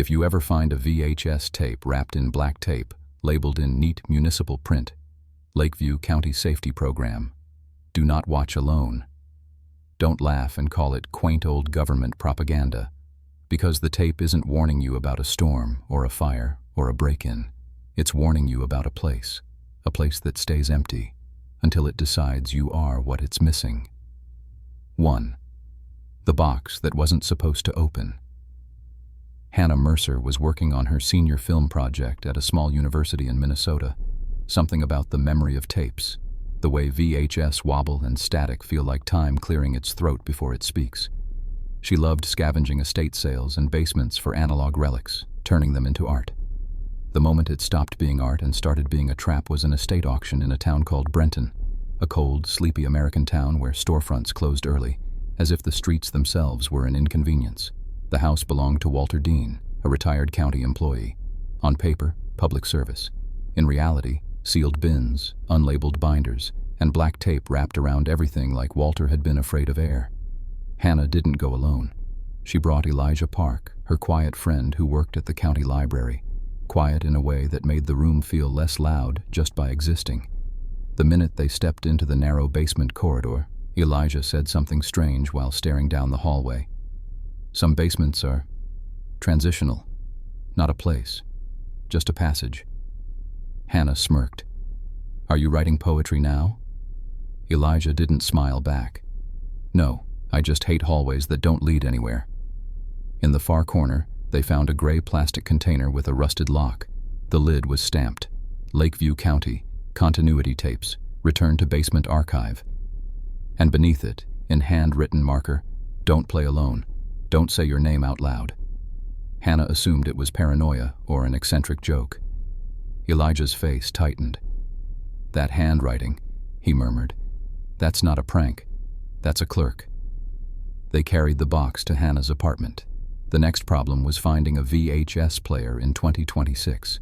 If you ever find a VHS tape wrapped in black tape, labeled in neat municipal print, Lakeview County Safety Program, do not watch alone. Don't laugh and call it quaint old government propaganda, because the tape isn't warning you about a storm or a fire or a break-in. It's warning you about a place that stays empty until it decides you are what it's missing. 1. The box that wasn't supposed to open. Hannah Mercer was working on her senior film project at a small university in Minnesota. Something about the memory of tapes, the way VHS wobble and static feel like time clearing its throat before it speaks. She loved scavenging estate sales and basements for analog relics, turning them into art. The moment it stopped being art and started being a trap was an estate auction in a town called Brenton, a cold, sleepy American town where storefronts closed early, as if the streets themselves were an inconvenience. The house belonged to Walter Dean, a retired county employee. On paper, public service. In reality, sealed bins, unlabeled binders, and black tape wrapped around everything like Walter had been afraid of air. Hannah didn't go alone. She brought Elijah Park, her quiet friend who worked at the county library, quiet in a way that made the room feel less loud just by existing. The minute they stepped into the narrow basement corridor, Elijah said something strange while staring down the hallway. Some basements are transitional, not a place, just a passage. Hannah smirked. Are you writing poetry now? Elijah didn't smile back. No, I just hate hallways that don't lead anywhere. In the far corner, they found a gray plastic container with a rusted lock. The lid was stamped, Lakeview County, continuity tapes, return to basement archive. And beneath it, in hand-written marker, don't play alone. Don't say your name out loud. Hannah assumed it was paranoia or an eccentric joke. Elijah's face tightened. That handwriting, he murmured. That's not a prank. That's a clerk. They carried the box to Hannah's apartment. The next problem was finding a VHS player in 2026.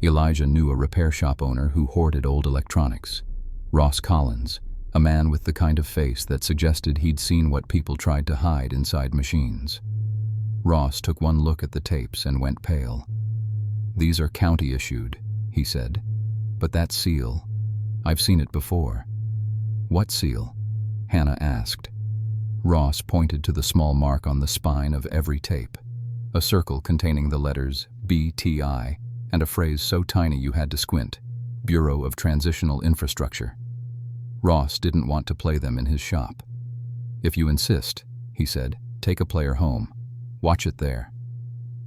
Elijah knew a repair shop owner who hoarded old electronics. Ross Collins, a man with the kind of face that suggested he'd seen what people tried to hide inside machines. Ross took one look at the tapes and went pale. These are county-issued, he said. But that seal, I've seen it before. What seal? Hannah asked. Ross pointed to the small mark on the spine of every tape, a circle containing the letters BTI and a phrase so tiny you had to squint, Bureau of Transitional Infrastructure. Ross didn't want to play them in his shop. If you insist, he said, take a player home. Watch it there.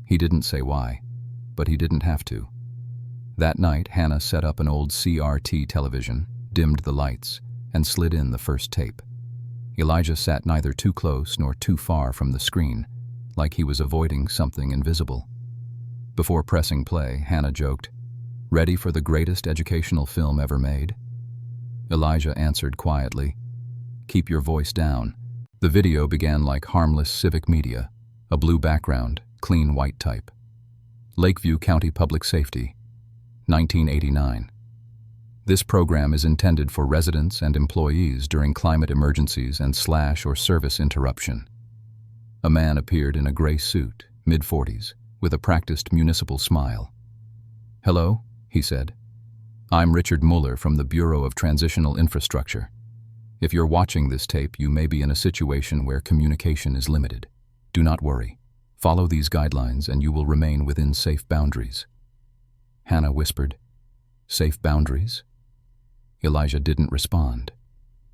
He didn't say why, but he didn't have to. That night, Hannah set up an old CRT television, dimmed the lights, and slid in the first tape. Elijah sat neither too close nor too far from the screen, like he was avoiding something invisible. Before pressing play, Hannah joked, "Ready for the greatest educational film ever made?" Elijah answered quietly, "Keep your voice down." The video began like harmless civic media, a blue background, clean white type. Lakeview County Public Safety, 1989. This program is intended for residents and employees during climate emergencies and / or service interruption. A man appeared in a gray suit, mid-40s, with a practiced municipal smile. "Hello," he said. "I'm Richard Mueller from the Bureau of Transitional Infrastructure. If you're watching this tape, you may be in a situation where communication is limited. Do not worry. Follow these guidelines and you will remain within safe boundaries." Hannah whispered, "Safe boundaries?" Elijah didn't respond.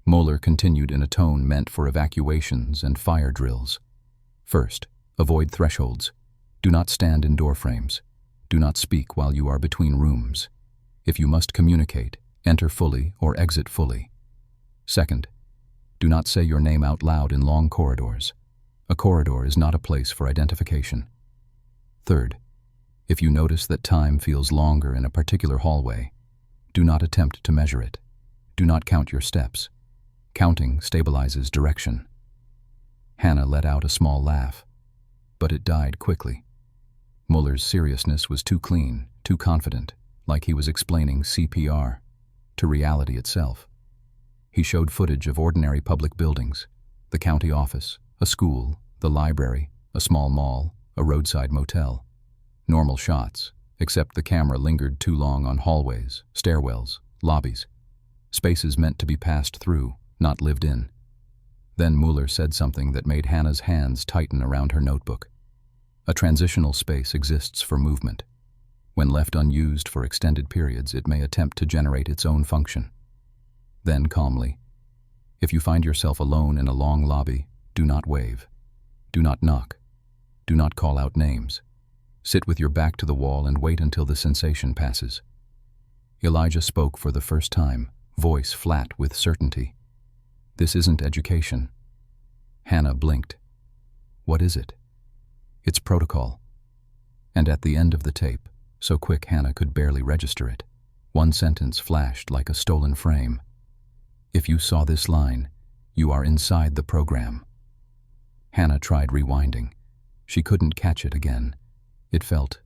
Mueller continued in a tone meant for evacuations and fire drills. First, avoid thresholds. Do not stand in door frames. Do not speak while you are between rooms. If you must communicate, enter fully or exit fully. Second, do not say your name out loud in long corridors. A corridor is not a place for identification. Third, if you notice that time feels longer in a particular hallway, do not attempt to measure it. Do not count your steps. Counting stabilizes direction. Hannah let out a small laugh, but it died quickly. Mueller's seriousness was too clean, too confident, like he was explaining CPR to reality itself. He showed footage of ordinary public buildings, the county office, a school, the library, a small mall, a roadside motel. Normal shots, except the camera lingered too long on hallways, stairwells, lobbies. Spaces meant to be passed through, not lived in. Then Mueller said something that made Hannah's hands tighten around her notebook. A transitional space exists for movement. When left unused for extended periods, it may attempt to generate its own function. Then, calmly, if you find yourself alone in a long lobby, do not wave. Do not knock. Do not call out names. Sit with your back to the wall and wait until the sensation passes. Elijah spoke for the first time, voice flat with certainty. This isn't education. Hannah blinked. What is it? It's protocol. And at the end of the tape, so quick Hannah could barely register it, one sentence flashed like a stolen frame. If you saw this line, you are inside the program. Hannah tried rewinding. She couldn't catch it again. It felt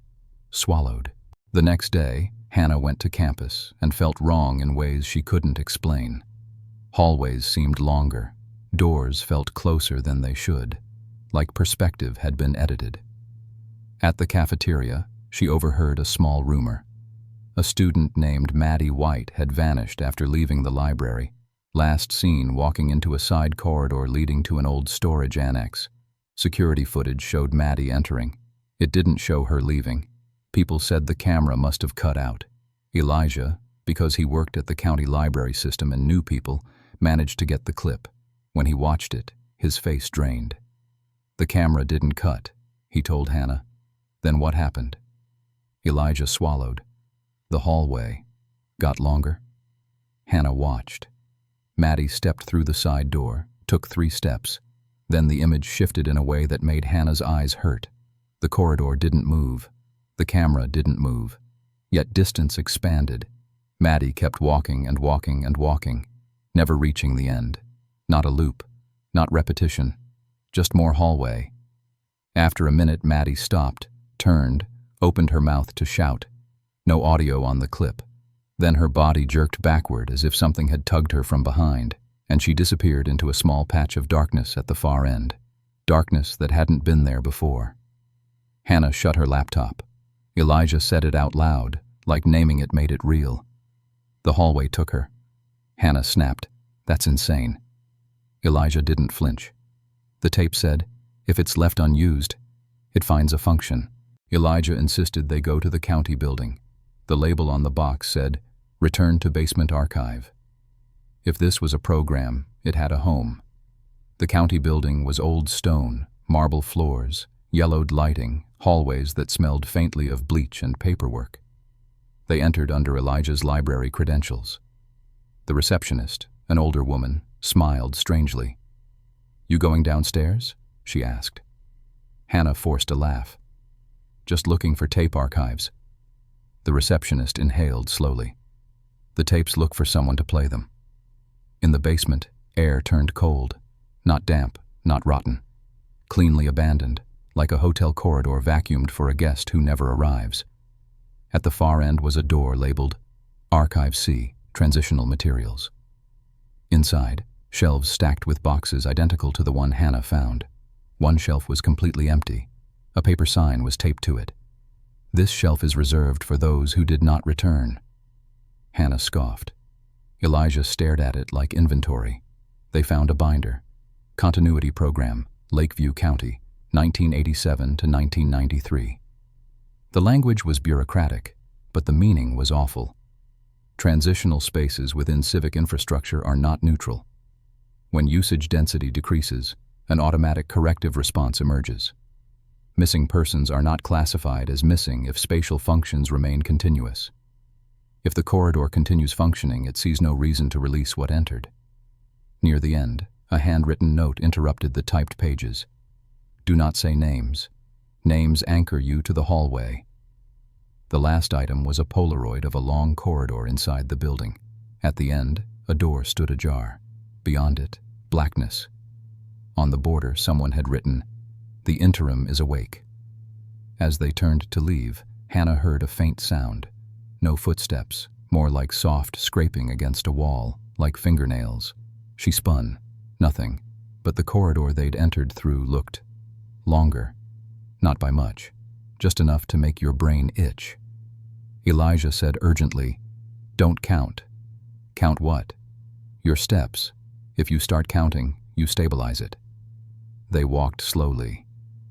swallowed. The next day, Hannah went to campus and felt wrong in ways she couldn't explain. Hallways seemed longer. Doors felt closer than they should, like perspective had been edited. At the cafeteria, she overheard a small rumor. A student named Maddie White had vanished after leaving the library, last seen walking into a side corridor leading to an old storage annex. Security footage showed Maddie entering. It didn't show her leaving. People said the camera must have cut out. Elijah, because he worked at the county library system and knew people, managed to get the clip. When he watched it, his face drained. The camera didn't cut, he told Hannah. Then what happened? Elijah swallowed. The hallway got longer. Hannah watched. Maddie stepped through the side door, took 3 steps. Then the image shifted in a way that made Hannah's eyes hurt. The corridor didn't move. The camera didn't move. Yet distance expanded. Maddie kept walking and walking and walking, never reaching the end. Not a loop, not repetition, just more hallway. After a minute, Maddie stopped, turned, opened her mouth to shout. No audio on the clip. Then her body jerked backward as if something had tugged her from behind, and she disappeared into a small patch of darkness at the far end. Darkness that hadn't been there before. Hannah shut her laptop. Elijah said it out loud, like naming it made it real. The hallway took her. Hannah snapped. That's insane. Elijah didn't flinch. The tape said, if it's left unused, it finds a function. Elijah insisted they go to the county building. The label on the box said, Return to Basement Archive. If this was a program, it had a home. The county building was old stone, marble floors, yellowed lighting, hallways that smelled faintly of bleach and paperwork. They entered under Elijah's library credentials. The receptionist, an older woman, smiled strangely. You going downstairs? She asked. Hannah forced a laugh. Just looking for tape archives. The receptionist inhaled slowly. The tapes look for someone to play them. In the basement, air turned cold. Not damp, not rotten. Cleanly abandoned, like a hotel corridor vacuumed for a guest who never arrives. At the far end was a door labeled Archive C, Transitional Materials. Inside, shelves stacked with boxes identical to the one Hannah found. One shelf was completely empty. A paper sign was taped to it. This shelf is reserved for those who did not return. Hannah scoffed. Elijah stared at it like inventory. They found a binder. Continuity Program, Lakeview County, 1987 to 1993. The language was bureaucratic, but the meaning was awful. Transitional spaces within civic infrastructure are not neutral. When usage density decreases, an automatic corrective response emerges. Missing persons are not classified as missing if spatial functions remain continuous. If the corridor continues functioning, it sees no reason to release what entered. Near the end, a handwritten note interrupted the typed pages. Do not say names. Names anchor you to the hallway. The last item was a Polaroid of a long corridor inside the building. At the end, a door stood ajar. Beyond it, blackness. On the border, someone had written, The interim is awake. As they turned to leave, Hannah heard a faint sound. No footsteps, more like soft scraping against a wall, like fingernails. She spun. Nothing, but the corridor they'd entered through looked longer. Not by much, just enough to make your brain itch. Elijah said urgently, "Don't count." "Count what?" "Your steps. If you start counting, you stabilize it." They walked slowly.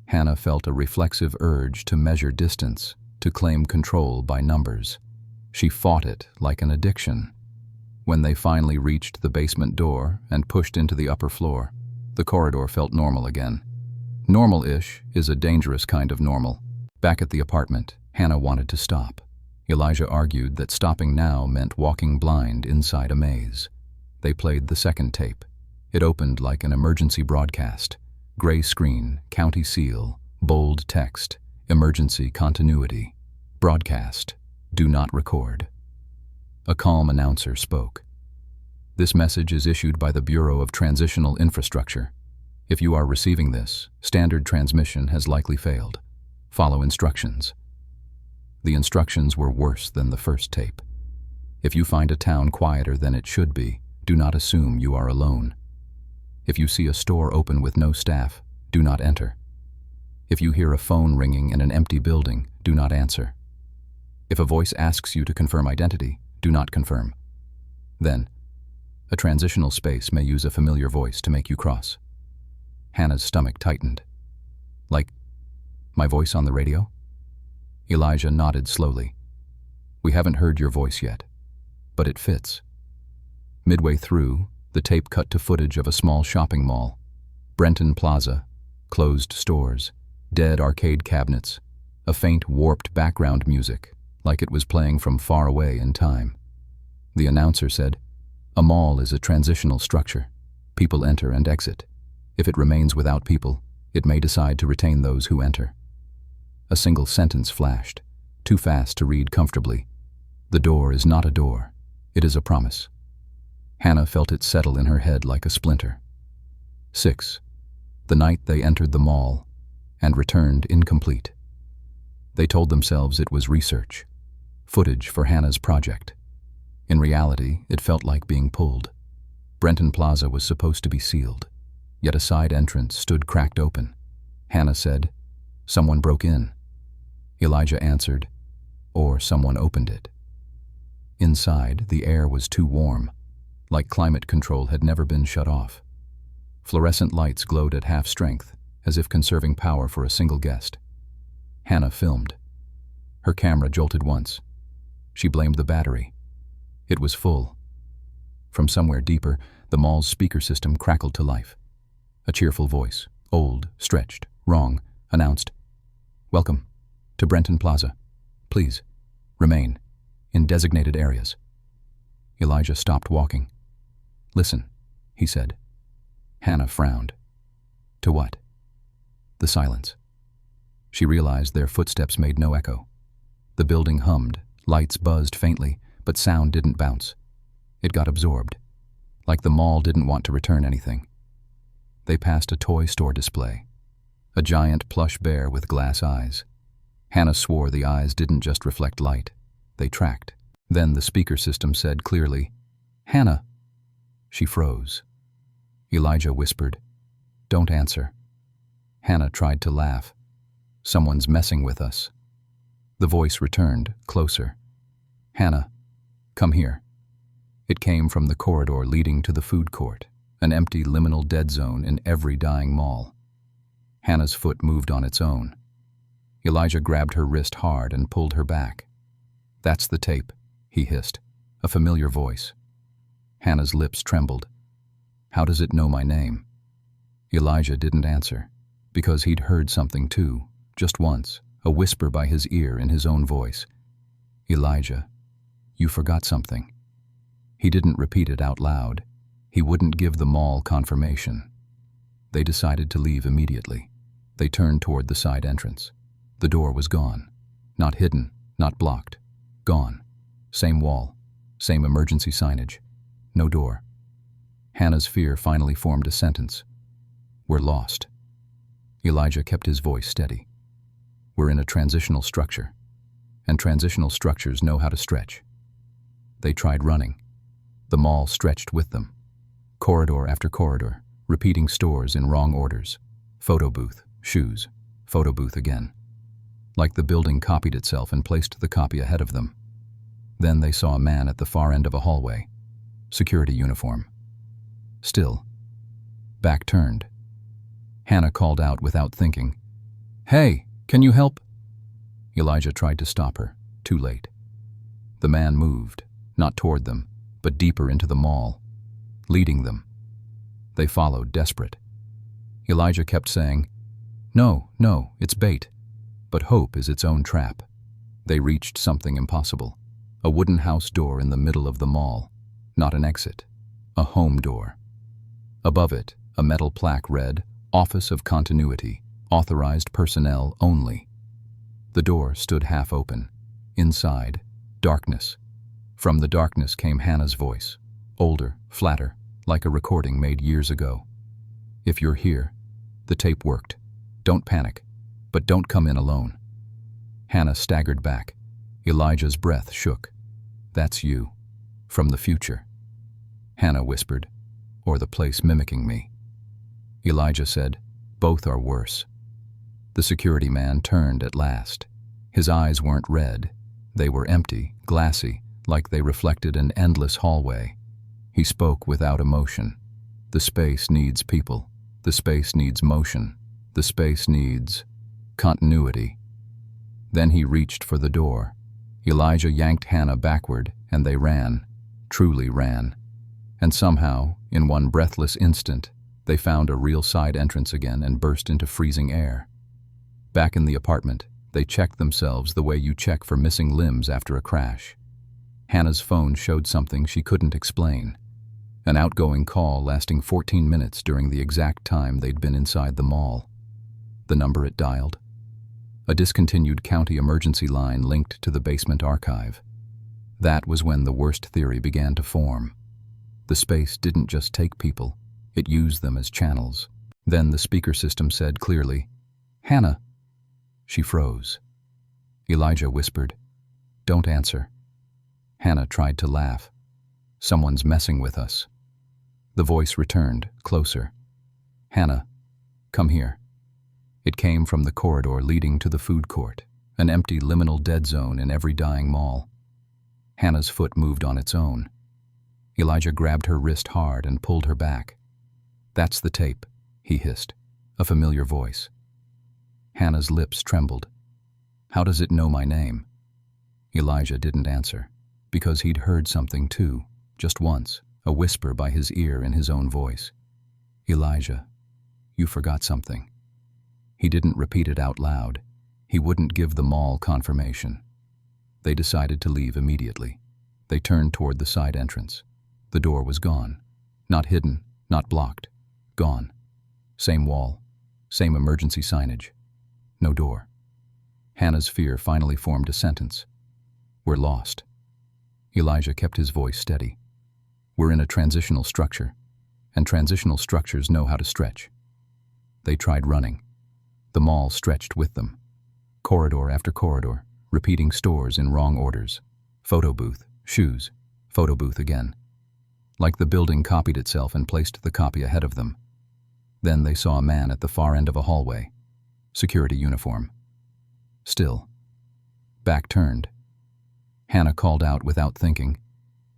Hannah felt a reflexive urge to measure distance, to claim control by numbers. She fought it like an addiction. When they finally reached the basement door and pushed into the upper floor, the corridor felt normal again. Normal-ish is a dangerous kind of normal. Back at the apartment, Hannah wanted to stop. Elijah argued that stopping now meant walking blind inside a maze. They played the second tape. It opened like an emergency broadcast. Gray screen, county seal, bold text, emergency continuity. Broadcast, do not record. A calm announcer spoke. "This message is issued by the Bureau of Transitional Infrastructure. If you are receiving this, standard transmission has likely failed. Follow instructions." The instructions were worse than the first tape. If you find a town quieter than it should be, do not assume you are alone. If you see a store open with no staff, do not enter. If you hear a phone ringing in an empty building, do not answer. If a voice asks you to confirm identity, do not confirm. Then, a transitional space may use a familiar voice to make you cross. Hannah's stomach tightened. "Like my voice on the radio?" Elijah nodded slowly. "We haven't heard your voice yet, but it fits." Midway through, the tape cut to footage of a small shopping mall. Brenton Plaza, closed stores, dead arcade cabinets, a faint warped background music, like it was playing from far away in time. The announcer said, "A mall is a transitional structure. People enter and exit. If it remains without people, it may decide to retain those who enter." A single sentence flashed, too fast to read comfortably. "The door is not a door. It is a promise." Hannah felt it settle in her head like a splinter. 6. The night they entered the mall and returned incomplete. They told themselves it was research, footage for Hannah's project. In reality, it felt like being pulled. Brenton Plaza was supposed to be sealed, yet a side entrance stood cracked open. Hannah said, "Someone broke in." Elijah answered, "Or someone opened it." Inside, the air was too warm, like climate control had never been shut off. Fluorescent lights glowed at half strength, as if conserving power for a single guest. Hannah filmed. Her camera jolted once. She blamed the battery. It was full. From somewhere deeper, the mall's speaker system crackled to life. A cheerful voice, old, stretched, wrong, announced, "Welcome to Brenton Plaza. Please, remain in designated areas." Elijah stopped walking. "Listen," he said. Hannah frowned. To what? The silence. She realized their footsteps made no echo. The building hummed, lights buzzed faintly, but sound didn't bounce. It got absorbed, like the mall didn't want to return anything. They passed a toy store display, a giant plush bear with glass eyes. Hannah swore the eyes didn't just reflect light, they tracked. Then the speaker system said clearly, "Hannah." She froze. Elijah whispered, "Don't answer." Hannah tried to laugh. "Someone's messing with us." The voice returned, closer. "Hannah, come here." It came from the corridor leading to the food court, an empty liminal dead zone in every dying mall. Hannah's foot moved on its own. Elijah grabbed her wrist hard and pulled her back. "That's the tape," he hissed, a familiar voice. Hannah's lips trembled. "How does it know my name?" Elijah didn't answer, because he'd heard something too, just once, a whisper by his ear in his own voice. "Elijah, you forgot something." He didn't repeat it out loud. He wouldn't give the mall confirmation. They decided to leave immediately. They turned toward the side entrance. The door was gone. Not hidden, not blocked. Gone. Same wall. Same emergency signage. No door. Hannah's fear finally formed a sentence. "We're lost." Elijah kept his voice steady. "We're in a transitional structure, and transitional structures know how to stretch." They tried running. The mall stretched with them. Corridor after corridor, repeating stores in wrong orders. Photo booth, shoes, photo booth again. like the building copied itself and placed the copy ahead of them. Then they saw a man at the far end of a hallway. Security uniform. Still. Back turned. Hannah called out without thinking, "Hey, can you help?" Elijah tried to stop her. Too late. The man moved, not toward them, but deeper into the mall, leading them. They followed, desperate. Elijah kept saying, "No, no, it's bait. But hope is its own trap." They reached something impossible. A wooden house door in the middle of the mall. Not an exit. A home door. Above it, a metal plaque read, "Office of Continuity. Authorized personnel only." The door stood half open. Inside, darkness. From the darkness came Hannah's voice. Older, flatter, like a recording made years ago. "If you're here, the tape worked. Don't panic, but don't come in alone." Hannah staggered back. Elijah's breath shook. "That's you. From the future." Hannah whispered, "Or the place mimicking me." Elijah said, "Both are worse." The security man turned at last. His eyes weren't red. They were empty, glassy, like they reflected an endless hallway. He spoke without emotion. "The space needs people. The space needs motion. The space needs continuity." Then he reached for the door. Elijah yanked Hannah backward, and they ran, truly ran. And somehow, in one breathless instant, they found a real side entrance again and burst into freezing air. Back in the apartment, they checked themselves the way you check for missing limbs after a crash. Hannah's phone showed something she couldn't explain. An outgoing call lasting 14 minutes during the exact time they'd been inside the mall. The number it dialed? A discontinued county emergency line linked to the basement archive. That was when the worst theory began to form. The space didn't just take people, it used them as channels. Then the speaker system said clearly, "Hannah." She froze. Elijah whispered, "Don't answer." Hannah tried to laugh. "Someone's messing with us." The voice returned, closer. "Hannah, come here." It came from the corridor leading to the food court, an empty liminal dead zone in every dying mall. Hannah's foot moved on its own. Elijah grabbed her wrist hard and pulled her back. "That's the tape," he hissed, a familiar voice. Hannah's lips trembled. "How does it know my name?" Elijah didn't answer, because he'd heard something too, just once, a whisper by his ear in his own voice. "Elijah, you forgot something." He didn't repeat it out loud. He wouldn't give the mall confirmation. They decided to leave immediately. They turned toward the side entrance. The door was gone. Not hidden, not blocked. Gone. Same wall. Same emergency signage. No door. Hannah's fear finally formed a sentence. "We're lost." Elijah kept his voice steady. "We're in a transitional structure, and transitional structures know how to stretch." They tried running. The mall stretched with them. Corridor after corridor, repeating stores in wrong orders. Photo booth, shoes, photo booth again. Like the building copied itself and placed the copy ahead of them. Then they saw a man at the far end of a hallway. Security uniform. Still. Back turned. Hannah called out without thinking,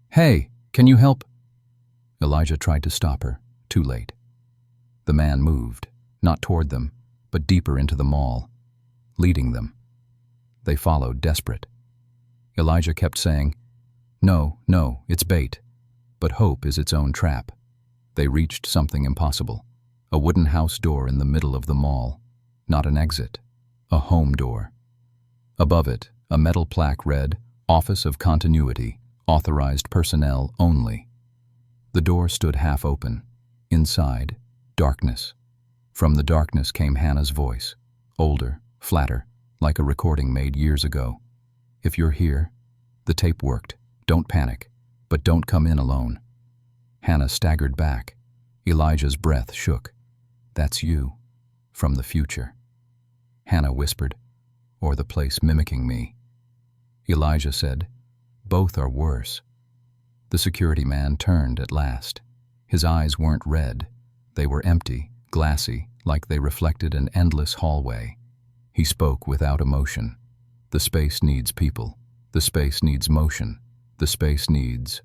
"Hey, can you help?" Elijah tried to stop her. Too late. The man moved, not toward them, but deeper into the mall, leading them. They followed, desperate. Elijah kept saying, "No, no, it's bait. But hope is its own trap." They reached something impossible. A wooden house door in the middle of the mall. Not an exit. A home door. Above it, a metal plaque read, "Office of Continuity. Authorized personnel only." The door stood half open. Inside, darkness. From the darkness came Hannah's voice. Older, flatter, like a recording made years ago. "If you're here, the tape worked. Don't panic, but don't come in alone." Hannah staggered back. Elijah's breath shook. "That's you. From the future." Hannah whispered, "Or the place mimicking me." Elijah said, "Both are worse." The security man turned at last. His eyes weren't red. They were empty, glassy, like they reflected an endless hallway. He spoke without emotion. The space needs people. The space needs motion. The space needs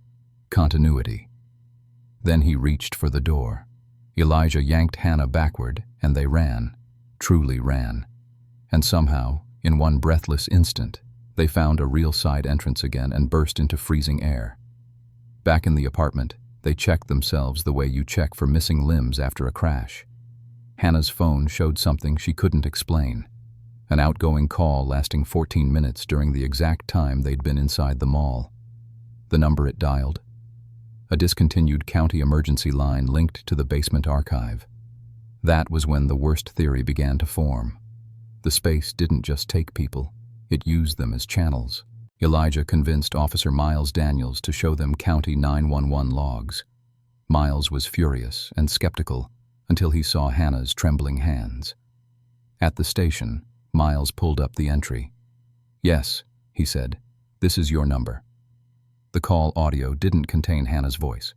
continuity. Then he reached for the door. Elijah yanked Hannah backward, and they ran, truly ran. And somehow, in one breathless instant, they found a real side entrance again and burst into freezing air. Back in the apartment, they checked themselves the way you check for missing limbs after a crash. Hannah's phone showed something she couldn't explain. An outgoing call lasting 14 minutes during the exact time they'd been inside the mall. The number it dialed? A discontinued county emergency line linked to the basement archive. That was when the worst theory began to form. The space didn't just take people, it used them as channels. Elijah convinced Officer Miles Daniels to show them County 911 logs. Miles was furious and skeptical until he saw Hannah's trembling hands. At the station, Miles pulled up the entry. "Yes," he said, "this is your number." The call audio didn't contain Hannah's voice.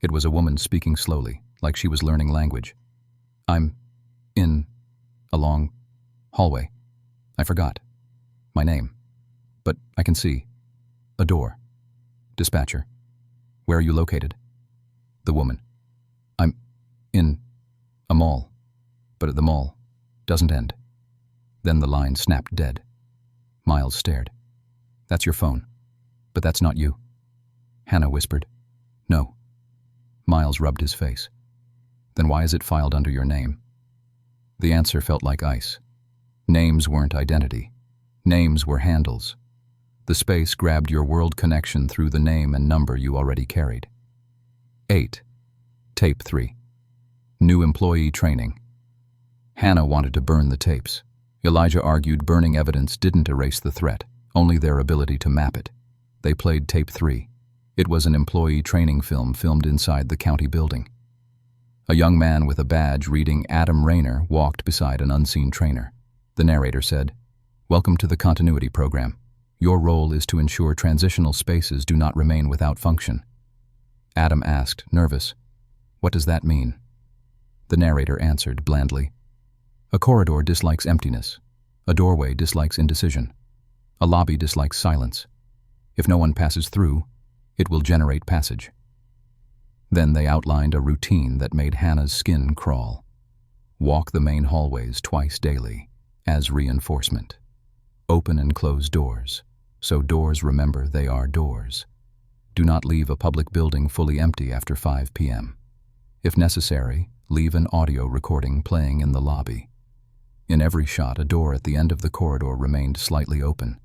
It was a woman speaking slowly, like she was learning language. "I'm in a long hallway. I forgot my name. But I can see a door. Dispatcher, where are you located?" The woman, "I'm in a mall, but the mall doesn't end." Then the line snapped dead. Miles stared. "That's your phone, but that's not you." Hannah whispered, "No." Miles rubbed his face. "Then why is it filed under your name?" The answer felt like ice. Names weren't identity. Names were handles. The space grabbed your world connection through the name and number you already carried. 8. Tape 3. New employee training. Hannah wanted to burn the tapes. Elijah argued burning evidence didn't erase the threat, only their ability to map it. They played tape 3. It was an employee training film filmed inside the county building. A young man with a badge reading Adam Rayner walked beside an unseen trainer. The narrator said, "Welcome to the continuity program. Your role is to ensure transitional spaces do not remain without function." Adam asked, nervous, "What does that mean?" The narrator answered blandly, "A corridor dislikes emptiness. A doorway dislikes indecision. A lobby dislikes silence. If no one passes through, it will generate passage." Then they outlined a routine that made Hannah's skin crawl. Walk the main hallways twice daily, as reinforcement. Open and close doors, so doors remember they are doors. Do not leave a public building fully empty after 5 p.m. If necessary, leave an audio recording playing in the lobby. In every shot, a door at the end of the corridor remained slightly open.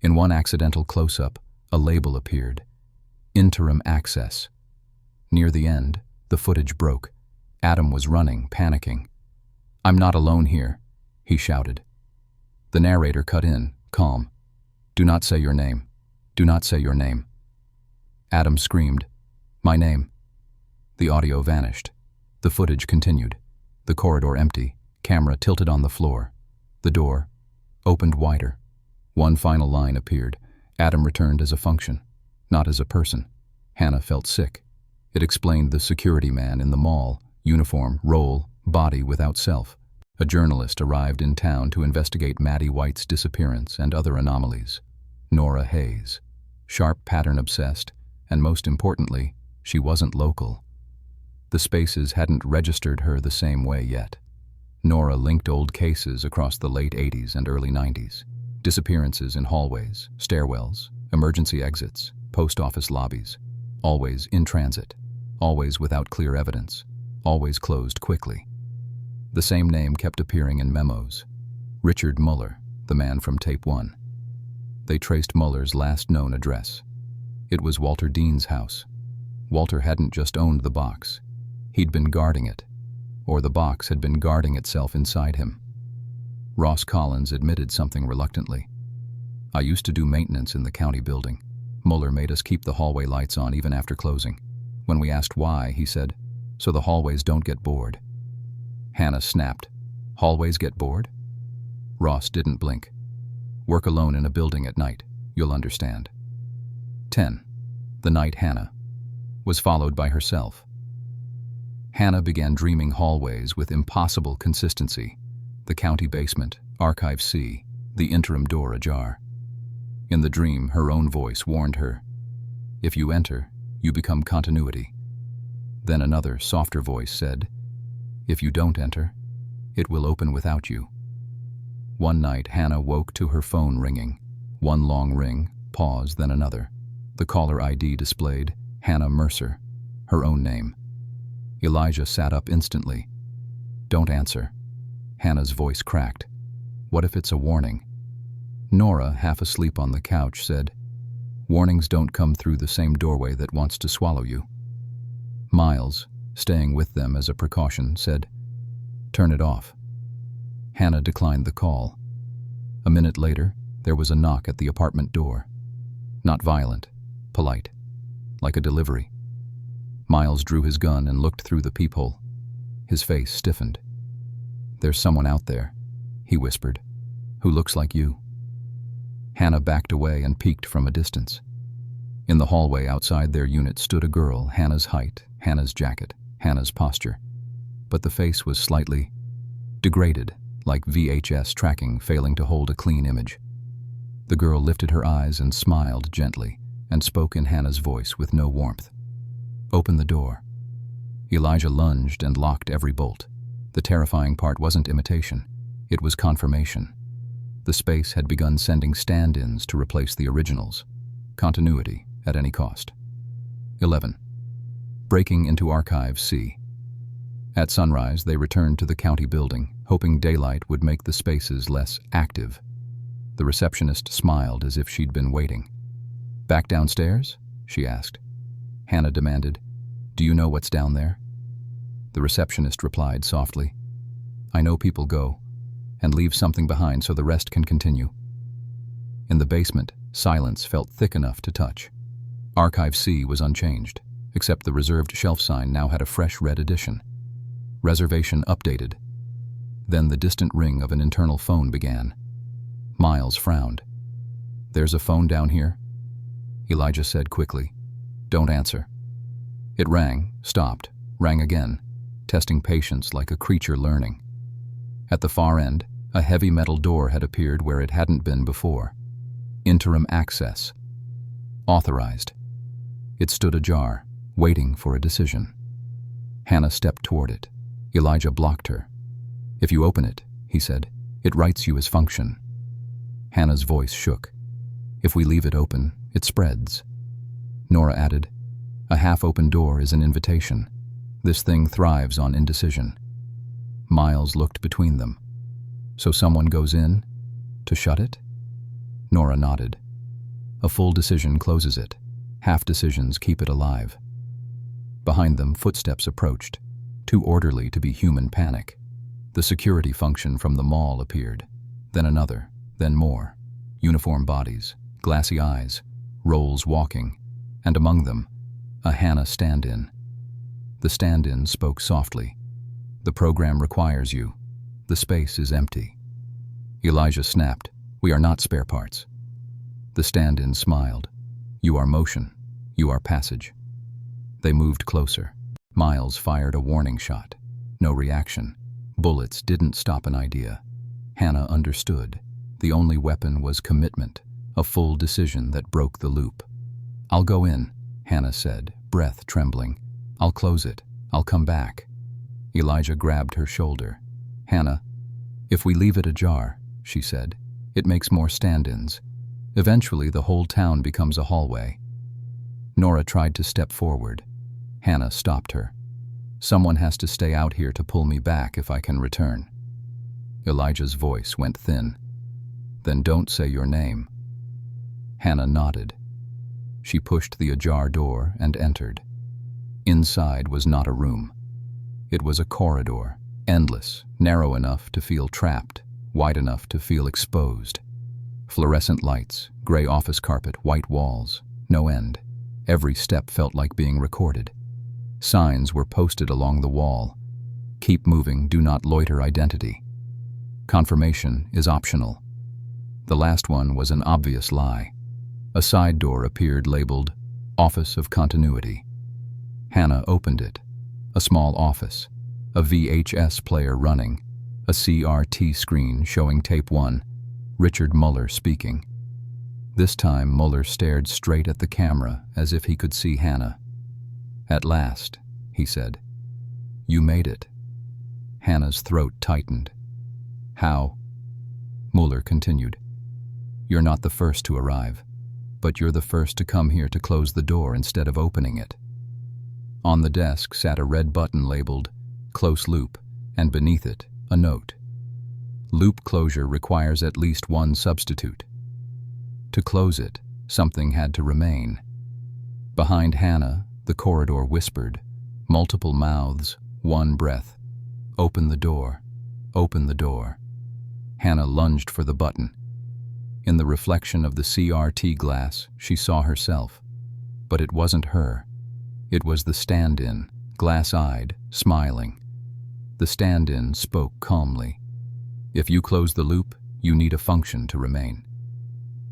In one accidental close-up, a label appeared, "Interim Access." Near the end, the footage broke. Adam was running, panicking. "I'm not alone here," he shouted. The narrator cut in, calm. "Do not say your name. Do not say your name." Adam screamed, "My name." The audio vanished. The footage continued. The corridor empty, camera tilted on the floor. The door opened wider. One final line appeared. Adam returned as a function, not as a person. Hannah felt sick. It explained the security man in the mall, uniform, role, body without self. A journalist arrived in town to investigate Maddie White's disappearance and other anomalies. Nora Hayes. Sharp pattern obsessed, and most importantly, she wasn't local. The spaces hadn't registered her the same way yet. Nora linked old cases across the late 80s and early 90s. Disappearances in hallways, stairwells, emergency exits, post office lobbies. Always in transit. Always without clear evidence. Always closed quickly. The same name kept appearing in memos. Richard Muller, the man from tape 1. They traced Muller's last known address. It was Walter Dean's house. Walter hadn't just owned the box. He'd been guarding it. Or the box had been guarding itself inside him. Ross Collins admitted something reluctantly. "I used to do maintenance in the county building. Muller made us keep the hallway lights on even after closing. When we asked why, he said, so the hallways don't get bored." Hannah snapped. "Hallways get bored?" Ross didn't blink. "Work alone in a building at night. You'll understand." 10. The night Hannah was followed by herself. Hannah began dreaming hallways with impossible consistency. The county basement, Archive C, the interim door ajar. In the dream, her own voice warned her, "If you enter, you become continuity." Then another, softer voice said, "If you don't enter, it will open without you." One night, Hannah woke to her phone ringing. One long ring, pause, then another. The caller ID displayed Hannah Mercer, her own name. Elijah sat up instantly. "Don't answer." Hannah's voice cracked. "What if it's a warning?" Nora, half asleep on the couch, said, "Warnings don't come through the same doorway that wants to swallow you." Miles, staying with them as a precaution, said, "Turn it off." Hannah declined the call. A minute later, there was a knock at the apartment door. Not violent, polite, like a delivery. Miles drew his gun and looked through the peephole. His face stiffened. "There's someone out there," he whispered, "who looks like you." Hannah backed away and peeked from a distance. In the hallway outside their unit stood a girl, Hannah's height, Hannah's jacket, Hannah's posture. But the face was slightly degraded, like VHS tracking failing to hold a clean image. The girl lifted her eyes and smiled gently, and spoke in Hannah's voice with no warmth. "Open the door." Elijah lunged and locked every bolt. The terrifying part wasn't imitation, it was confirmation. The space had begun sending stand-ins to replace the originals. Continuity at any cost. 11. Breaking into Archive C. At sunrise, they returned to the county building, hoping daylight would make the spaces less active. The receptionist smiled as if she'd been waiting. "Back downstairs?" she asked. Hannah demanded, "Do you know what's down there?" The receptionist replied softly, "I know people go and leave something behind so the rest can continue." In the basement, silence felt thick enough to touch. Archive C was unchanged, except the reserved shelf sign now had a fresh red edition. Reservation updated. Then the distant ring of an internal phone began. Miles frowned. "There's a phone down here?" Elijah said quickly. "Don't answer." It rang, stopped, rang again, testing patience like a creature learning. At the far end, a heavy metal door had appeared where it hadn't been before. Interim access. Authorized. It stood ajar, waiting for a decision. Hannah stepped toward it. Elijah blocked her. "If you open it," he said, "it writes you as function." Hannah's voice shook. "If we leave it open, it spreads." Nora added, "A half-open door is an invitation. This thing thrives on indecision." Miles looked between them. "So someone goes in to shut it?" Nora nodded. "A full decision closes it. Half decisions keep it alive." Behind them, footsteps approached, too orderly to be human panic. The security function from the mall appeared, then another, then more. Uniform bodies, glassy eyes, roles walking, and among them, a Hannah stand-in. The stand-in spoke softly. "The program requires you. The space is empty." Elijah snapped, "We are not spare parts." The stand-in smiled. "You are motion. You are passage." They moved closer. Miles fired a warning shot. No reaction. Bullets didn't stop an idea. Hannah understood. The only weapon was commitment, a full decision that broke the loop. "I'll go in," Hannah said, breath trembling. "I'll close it. I'll come back." Elijah grabbed her shoulder. "Hannah, if we leave it ajar," she said, "it makes more stand-ins. Eventually, the whole town becomes a hallway." Nora tried to step forward. Hannah stopped her. "Someone has to stay out here to pull me back if I can return." Elijah's voice went thin. "Then don't say your name." Hannah nodded. She pushed the ajar door and entered. Inside was not a room. It was a corridor, endless, narrow enough to feel trapped, wide enough to feel exposed. Fluorescent lights, gray office carpet, white walls, no end. Every step felt like being recorded. Signs were posted along the wall. "Keep moving, do not loiter identity." "Confirmation is optional." The last one was an obvious lie. A side door appeared labeled Office of Continuity. Hannah opened it. A small office, a VHS player running, A CRT screen showing tape 1, Richard Muller speaking. This time Muller stared straight at the camera as if he could see Hannah. "At last," he said. "You made it." Hannah's throat tightened. "How?" Muller continued. "You're not the first to arrive, but you're the first to come here to close the door instead of opening it." On the desk sat a red button labeled "Close Loop," and beneath it, a note. "Loop closure requires at least one substitute." To close it, something had to remain. Behind Hannah, the corridor whispered, multiple mouths, one breath. "Open the door. Open the door." Hannah lunged for the button. In the reflection of the CRT glass, she saw herself. But it wasn't her. It was the stand-in, glass-eyed, smiling. The stand-in spoke calmly. "If you close the loop, you need a function to remain."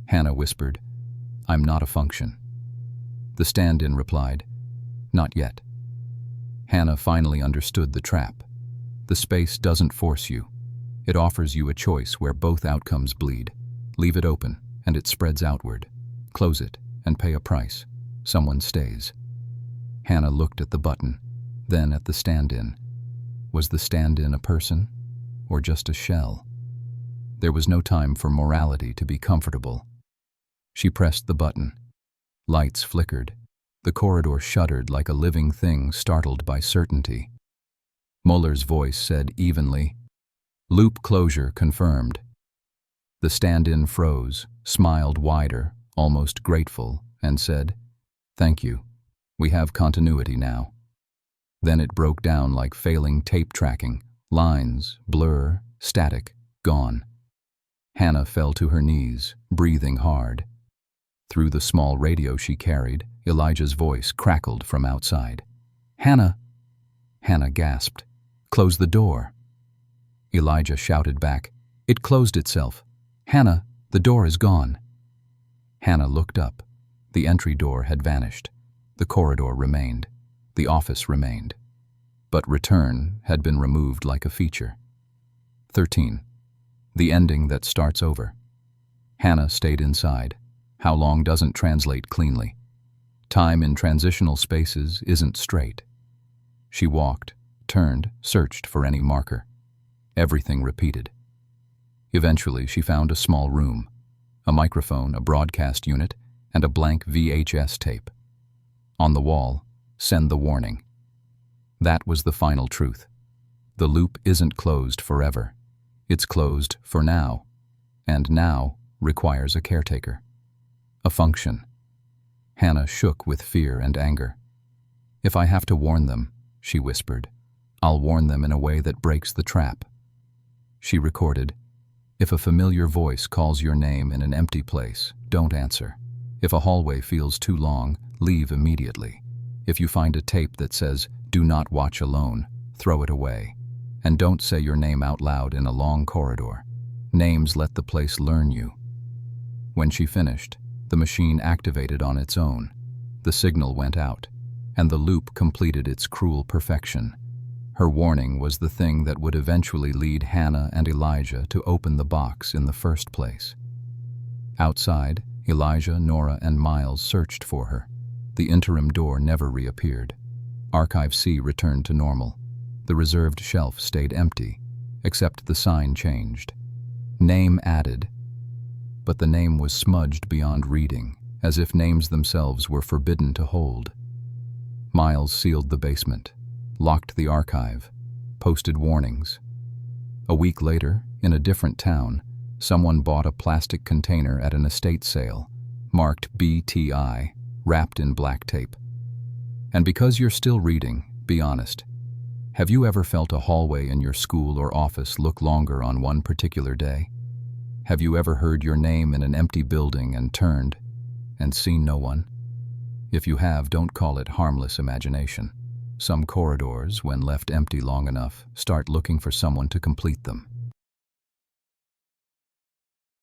Hannah whispered, "I'm not a function." The stand-in replied, "Not yet." Hannah finally understood the trap. The space doesn't force you. It offers you a choice where both outcomes bleed. Leave it open, and it spreads outward. Close it, and pay a price. Someone stays. Hannah looked at the button, then at the stand-in. Was the stand-in a person, or just a shell? There was no time for morality to be comfortable. She pressed the button. Lights flickered. The corridor shuddered like a living thing startled by certainty. Muller's voice said evenly, "Loop closure confirmed." The stand-in froze, smiled wider, almost grateful, and said, "Thank you. We have continuity now." Then it broke down like failing tape tracking. Lines, blur, static, gone. Hannah fell to her knees, breathing hard. Through the small radio she carried, Elijah's voice crackled from outside. "Hannah!" Hannah gasped. "Close the door." Elijah shouted back, "It closed itself. Hannah, the door is gone." Hannah looked up. The entry door had vanished. The corridor remained. The office remained. But return had been removed like a feature. 13. The ending that starts over. Hannah stayed inside. How long doesn't translate cleanly. Time in transitional spaces isn't straight. She walked, turned, searched for any marker. Everything repeated. Eventually, she found a small room, a microphone, a broadcast unit, and a blank VHS tape. On the wall, "Send the warning." That was the final truth. The loop isn't closed forever. It's closed for now, and now requires a caretaker. A function. Hannah shook with fear and anger. "If I have to warn them," she whispered, "I'll warn them in a way that breaks the trap." She recorded, "If a familiar voice calls your name in an empty place, don't answer. If a hallway feels too long, leave immediately. If you find a tape that says, 'Do not watch alone,' throw it away. And don't say your name out loud in a long corridor. Names let the place learn you." When she finished, the machine activated on its own. The signal went out, and the loop completed its cruel perfection. Her warning was the thing that would eventually lead Hannah and Elijah to open the box in the first place. Outside, Elijah, Nora, and Miles searched for her. The interim door never reappeared. Archive C returned to normal. The reserved shelf stayed empty, except the sign changed. Name added. But the name was smudged beyond reading, as if names themselves were forbidden to hold. Miles sealed the basement, locked the archive, posted warnings. A week later, in a different town, someone bought a plastic container at an estate sale, marked BTI, wrapped in black tape. And because you're still reading, be honest. Have you ever felt a hallway in your school or office look longer on one particular day? Have you ever heard your name in an empty building and turned and seen no one? If you have, don't call it harmless imagination. Some corridors, when left empty long enough, start looking for someone to complete them.